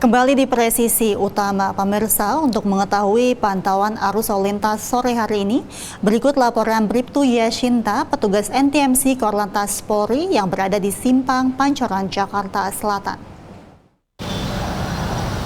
Kembali di presisi utama pemirsa untuk mengetahui pantauan arus lalu lintas sore hari ini, berikut laporan Bribtu Yashinta, petugas NTMC Korlantas Polri yang berada di Simpang Pancoran, Jakarta Selatan.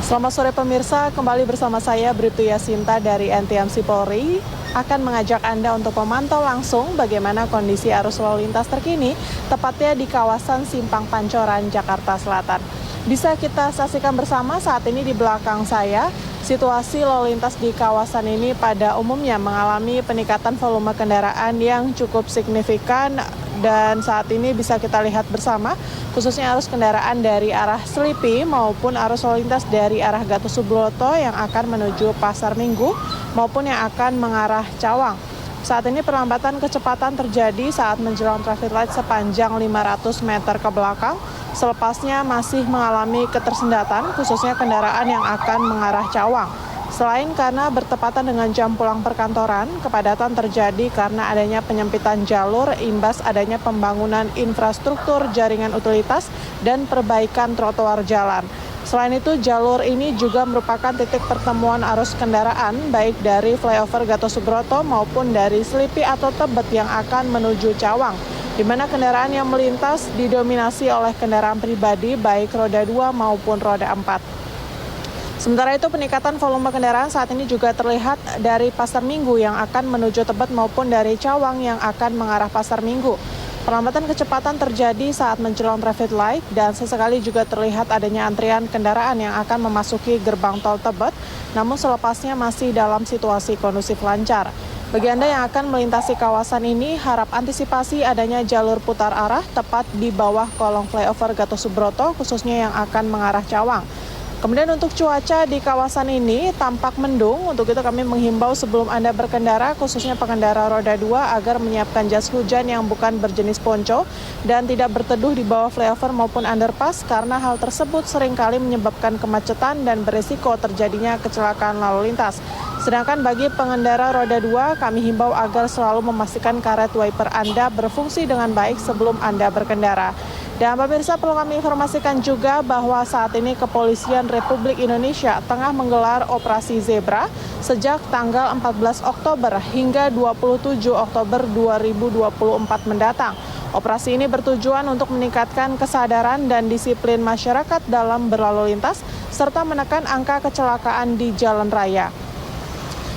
Selamat sore pemirsa, kembali bersama saya Bribtu Yashinta dari NTMC Polri akan mengajak Anda untuk memantau langsung bagaimana kondisi arus lalu lintas terkini, tepatnya di kawasan Simpang Pancoran, Jakarta Selatan. Bisa kita saksikan bersama saat ini di belakang saya, situasi lalu lintas di kawasan ini pada umumnya mengalami peningkatan volume kendaraan yang cukup signifikan dan saat ini bisa kita lihat bersama, khususnya arus kendaraan dari arah Selipi maupun arus lalu lintas dari arah Gatot Subroto yang akan menuju Pasar Minggu maupun yang akan mengarah Cawang. Saat ini perlambatan kecepatan terjadi saat menjelang traffic light sepanjang 500 meter ke belakang. Selepasnya masih mengalami ketersendatan, khususnya kendaraan yang akan mengarah Cawang. Selain karena bertepatan dengan jam pulang perkantoran, kepadatan terjadi karena adanya penyempitan jalur imbas adanya pembangunan infrastruktur jaringan utilitas dan perbaikan trotoar jalan. Selain itu, jalur ini juga merupakan titik pertemuan arus kendaraan baik dari flyover Gatot Subroto maupun dari Selipi atau Tebet yang akan menuju Cawang, di mana kendaraan yang melintas didominasi oleh kendaraan pribadi baik roda 2 maupun roda 4. Sementara itu, peningkatan volume kendaraan saat ini juga terlihat dari Pasar Minggu yang akan menuju Tebet maupun dari Cawang yang akan mengarah Pasar Minggu. Perlambatan kecepatan terjadi saat menjelang traffic light dan sesekali juga terlihat adanya antrian kendaraan yang akan memasuki gerbang tol Tebet, namun selepasnya masih dalam situasi kondusif lancar. Bagi Anda yang akan melintasi kawasan ini, harap antisipasi adanya jalur putar arah tepat di bawah kolong flyover Gatot Subroto, khususnya yang akan mengarah Cawang. Kemudian untuk cuaca di kawasan ini tampak mendung, untuk itu kami menghimbau sebelum Anda berkendara, khususnya pengendara roda 2, agar menyiapkan jas hujan yang bukan berjenis ponco dan tidak berteduh di bawah flyover maupun underpass karena hal tersebut seringkali menyebabkan kemacetan dan berisiko terjadinya kecelakaan lalu lintas. Sedangkan bagi pengendara roda 2, kami himbau agar selalu memastikan karet wiper Anda berfungsi dengan baik sebelum Anda berkendara. Dan pemirsa, perlu kami informasikan juga bahwa saat ini Kepolisian Republik Indonesia tengah menggelar Operasi Zebra sejak tanggal 14 Oktober hingga 27 Oktober 2024 mendatang. Operasi ini bertujuan untuk meningkatkan kesadaran dan disiplin masyarakat dalam berlalu lintas serta menekan angka kecelakaan di jalan raya.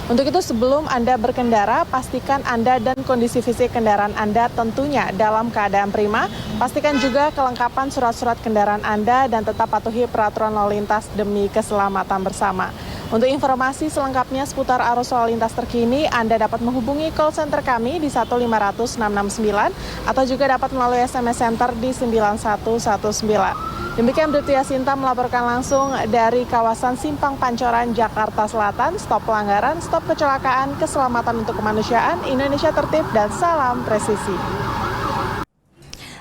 Untuk itu, sebelum Anda berkendara, pastikan Anda dan kondisi fisik kendaraan Anda tentunya dalam keadaan prima. Pastikan juga kelengkapan surat-surat kendaraan Anda dan tetap patuhi peraturan lalu lintas demi keselamatan bersama. Untuk informasi selengkapnya seputar arus lalu lintas terkini, Anda dapat menghubungi call center kami di 1500669 atau juga dapat melalui SMS Center di 9119. Demikian Bribtu Yashinta melaporkan langsung dari kawasan Simpang Pancoran, Jakarta Selatan. Stop pelanggaran, stop kecelakaan, keselamatan untuk kemanusiaan, Indonesia tertib, dan salam presisi.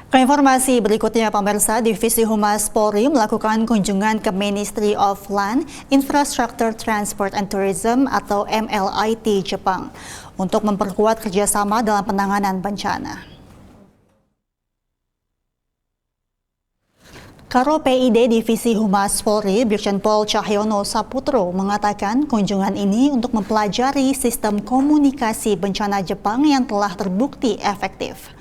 Ke informasi berikutnya, pemirsa, Divisi Humas Polri melakukan kunjungan ke Ministry of Land, Infrastructure, Transport and Tourism atau MLIT Jepang untuk memperkuat kerjasama dalam penanganan bencana. Karo PID Divisi Humas Polri, Brigjen Pol Cahyono Saputro mengatakan kunjungan ini untuk mempelajari sistem komunikasi bencana Jepang yang telah terbukti efektif.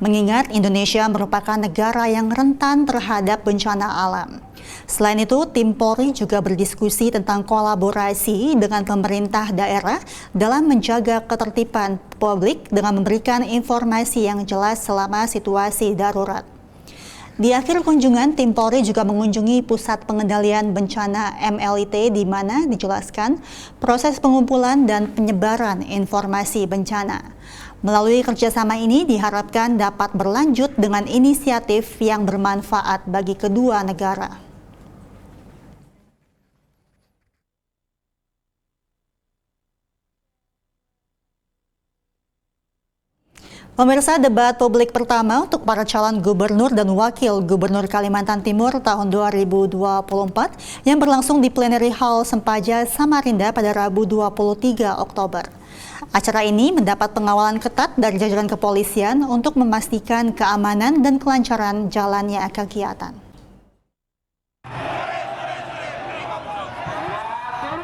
Mengingat Indonesia merupakan negara yang rentan terhadap bencana alam. Selain itu, tim Polri juga berdiskusi tentang kolaborasi dengan pemerintah daerah dalam menjaga ketertiban publik dengan memberikan informasi yang jelas selama situasi darurat. Di akhir kunjungan, tim Polri juga mengunjungi Pusat Pengendalian Bencana MLIT di mana dijelaskan proses pengumpulan dan penyebaran informasi bencana. Melalui kerjasama ini diharapkan dapat berlanjut dengan inisiatif yang bermanfaat bagi kedua negara. Pemirsa, debat publik pertama untuk para calon gubernur dan wakil gubernur Kalimantan Timur tahun 2024 yang berlangsung di Plenary Hall Sempaja, Samarinda pada Rabu 23 Oktober. Acara ini mendapat pengawalan ketat dari jajaran kepolisian untuk memastikan keamanan dan kelancaran jalannya kegiatan.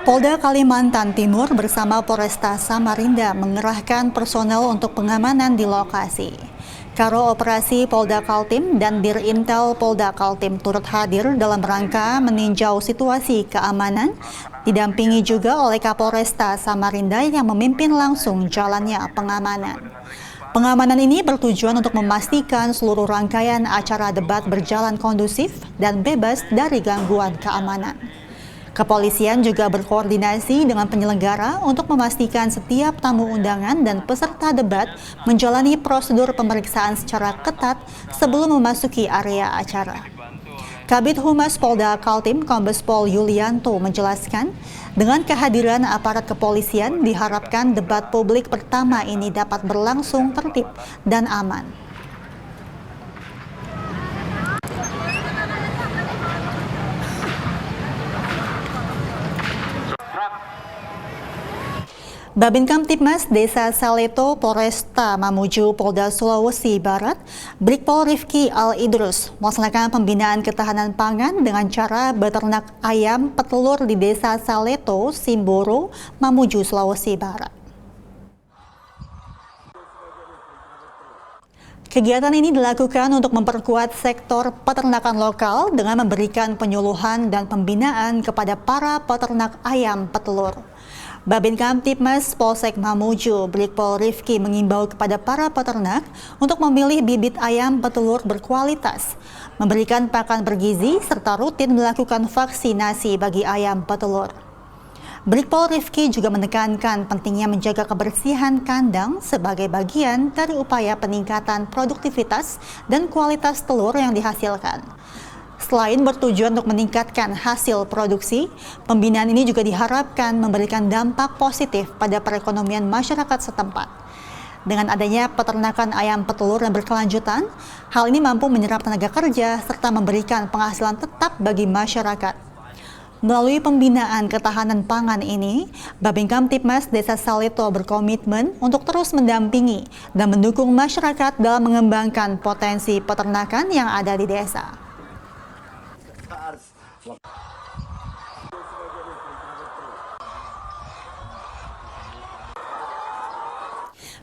Polda Kalimantan Timur bersama Polresta Samarinda mengerahkan personel untuk pengamanan di lokasi. Karo Operasi Polda Kaltim dan Dirintel Polda Kaltim turut hadir dalam rangka meninjau situasi keamanan, didampingi juga oleh Kapolresta Samarinda yang memimpin langsung jalannya pengamanan. Pengamanan ini bertujuan untuk memastikan seluruh rangkaian acara debat berjalan kondusif dan bebas dari gangguan keamanan. Kepolisian juga berkoordinasi dengan penyelenggara untuk memastikan setiap tamu undangan dan peserta debat menjalani prosedur pemeriksaan secara ketat sebelum memasuki area acara. Kabid Humas Polda Kaltim Kombes Pol Yulianto menjelaskan, dengan kehadiran aparat kepolisian diharapkan debat publik pertama ini dapat berlangsung tertib dan aman. Babin Kamtibmas Desa Saleto Polresta Mamuju Polda Sulawesi Barat, Brigpol Rifki Al-Idrus melaksanakan pembinaan ketahanan pangan dengan cara beternak ayam petelur di Desa Saleto, Simboro, Mamuju, Sulawesi Barat. Kegiatan ini dilakukan untuk memperkuat sektor peternakan lokal dengan memberikan penyuluhan dan pembinaan kepada para peternak ayam petelur. Babin Kamtibmas Polsek Mamuju, Brigpol Rifki mengimbau kepada para peternak untuk memilih bibit ayam petelur berkualitas, memberikan pakan bergizi, serta rutin melakukan vaksinasi bagi ayam petelur. Brigpol Rifki juga menekankan pentingnya menjaga kebersihan kandang sebagai bagian dari upaya peningkatan produktivitas dan kualitas telur yang dihasilkan. Selain bertujuan untuk meningkatkan hasil produksi, pembinaan ini juga diharapkan memberikan dampak positif pada perekonomian masyarakat setempat. Dengan adanya peternakan ayam petelur yang berkelanjutan, hal ini mampu menyerap tenaga kerja serta memberikan penghasilan tetap bagi masyarakat. Melalui pembinaan ketahanan pangan ini, Babin Kamtibmas Desa Saleto berkomitmen untuk terus mendampingi dan mendukung masyarakat dalam mengembangkan potensi peternakan yang ada di desa.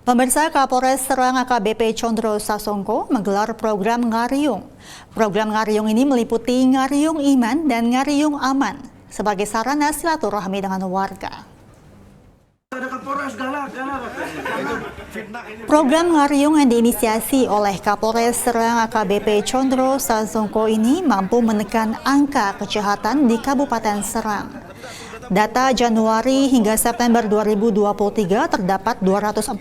Pemirsa, Kapolres Serang AKBP Condro Sasongko menggelar program Ngariung. Program Ngariung ini meliputi Ngariung Iman dan Ngariung Aman sebagai sarana silaturahmi dengan warga. Program Ngariung yang diinisiasi oleh Kapolres Serang AKBP Condro Sasongko ini mampu menekan angka kejahatan di Kabupaten Serang. Data Januari hingga September 2023 terdapat 245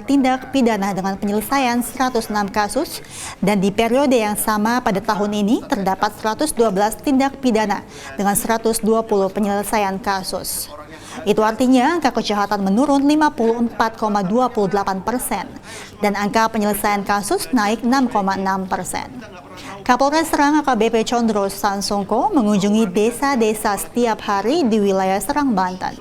tindak pidana dengan penyelesaian 106 kasus dan di periode yang sama pada tahun ini terdapat 112 tindak pidana dengan 120 penyelesaian kasus. Itu artinya angka kejahatan menurun 54,28% dan angka penyelesaian kasus naik 6,6%. Kapolres Serang AKBP Condro Sasongko mengunjungi desa-desa setiap hari di wilayah Serang, Banten.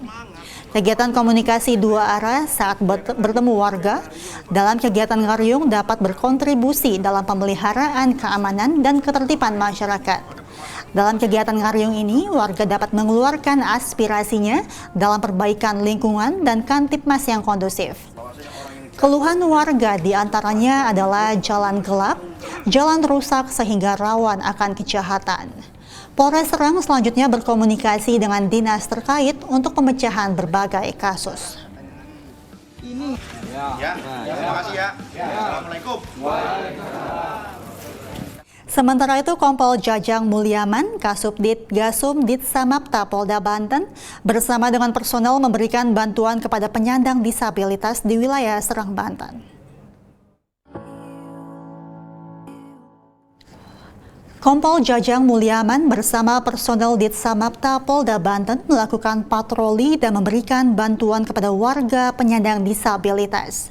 Kegiatan komunikasi dua arah saat bertemu warga dalam kegiatan Ngariung dapat berkontribusi dalam pemeliharaan keamanan dan ketertiban masyarakat. Dalam kegiatan Ngariung ini, warga dapat mengeluarkan aspirasinya dalam perbaikan lingkungan dan Kamtibmas yang kondusif. Keluhan warga diantaranya adalah jalan gelap, jalan rusak sehingga rawan akan kejahatan. Polres Serang selanjutnya berkomunikasi dengan dinas terkait untuk pemecahan berbagai kasus. Terima kasih ya. Assalamualaikum. Sementara itu, Kompol Jajang Mulyaman, Kasubdit Gasum Ditsamapta Polda Banten bersama dengan personel memberikan bantuan kepada penyandang disabilitas di wilayah Serang, Banten. Kompol Jajang Mulyaman bersama personel Ditsamapta Polda Banten melakukan patroli dan memberikan bantuan kepada warga penyandang disabilitas.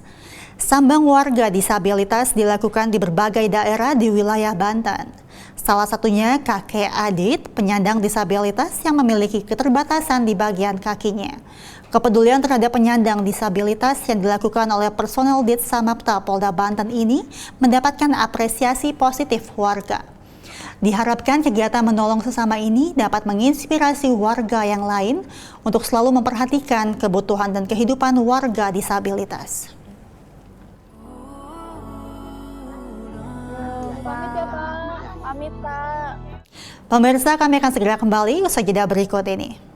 Sambang warga disabilitas dilakukan di berbagai daerah di wilayah Banten. Salah satunya kakek Adit, penyandang disabilitas yang memiliki keterbatasan di bagian kakinya. Kepedulian terhadap penyandang disabilitas yang dilakukan oleh personel Ditsamapta Polda Banten ini mendapatkan apresiasi positif warga. Diharapkan kegiatan menolong sesama ini dapat menginspirasi warga yang lain untuk selalu memperhatikan kebutuhan dan kehidupan warga disabilitas. Pamit ya Pak. Pamit Pak. Pemirsa, kami akan segera kembali usai jeda berikut ini.